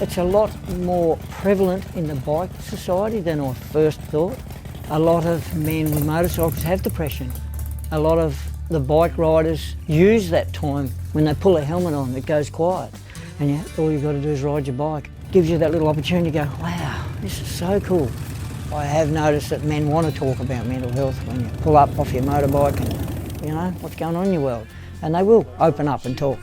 It's a lot more prevalent in the bike society than I first thought. A lot of men with motorcycles have depression. A lot of the bike riders use that time when they pull a helmet on, it goes quiet. And all you've got to do is ride your bike. Gives you that little opportunity to go, wow, this is so cool. I have noticed that men want to talk about mental health when you pull up off your motorbike and, you know, what's going on in your world. And they will open up and talk.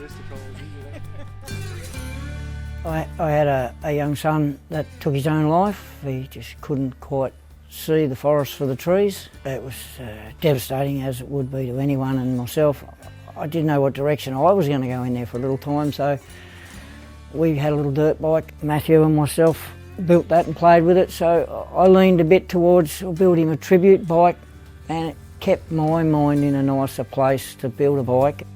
I had a young son that took his own life. He just couldn't quite see the forest for the trees. It was devastating, as it would be to anyone, and myself. I didn't know what direction I was going to go in there for a little time, so we had a little dirt bike. Matthew and myself built that and played with it, so I leaned a bit towards building a tribute bike, and it kept my mind in a nicer place to build a bike.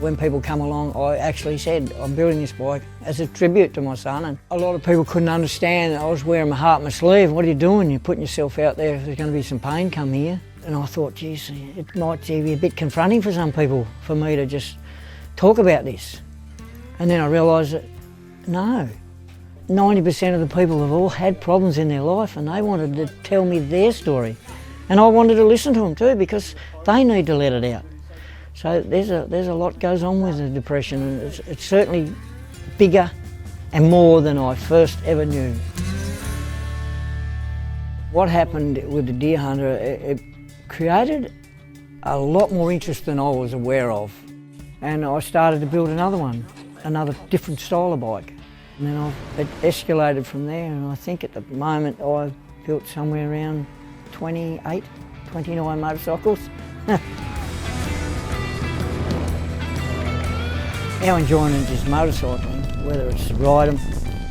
When people come along, I actually said, I'm building this bike as a tribute to my son, and a lot of people couldn't understand. I was wearing my heart on my sleeve. What are you doing? You're putting yourself out there. There's going to be some pain come here. And I thought, geez, it might be a bit confronting for some people for me to just talk about this. And then I realised that, no, 90% of the people have all had problems in their life, and they wanted to tell me their story. And I wanted to listen to them too, because they need to let it out. So there's a lot goes on with the depression, and it's certainly bigger and more than I first ever knew. What happened with the deer hunter, it created a lot more interest than I was aware of. And I started to build another one, another different style of bike. And then it escalated from there, and I think at the moment I've built somewhere around 28, 29 motorcycles. Our enjoyment is motorcycling, whether it's to ride them,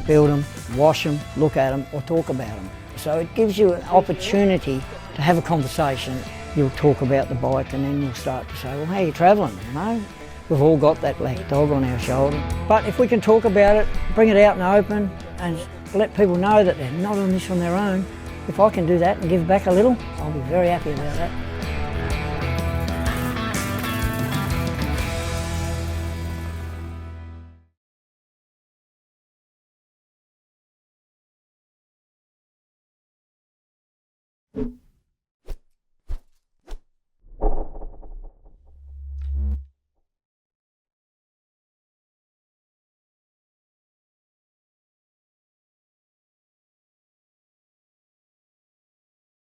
build them, wash them, look at them or talk about them. So it gives you an opportunity to have a conversation. You'll talk about the bike and then you'll start to say, well, how are you travelling? You know, we've all got that black dog on our shoulder. But if we can talk about it, bring it out in the open and let people know that they're not on this on their own, if I can do that and give back a little, I'll be very happy about that. You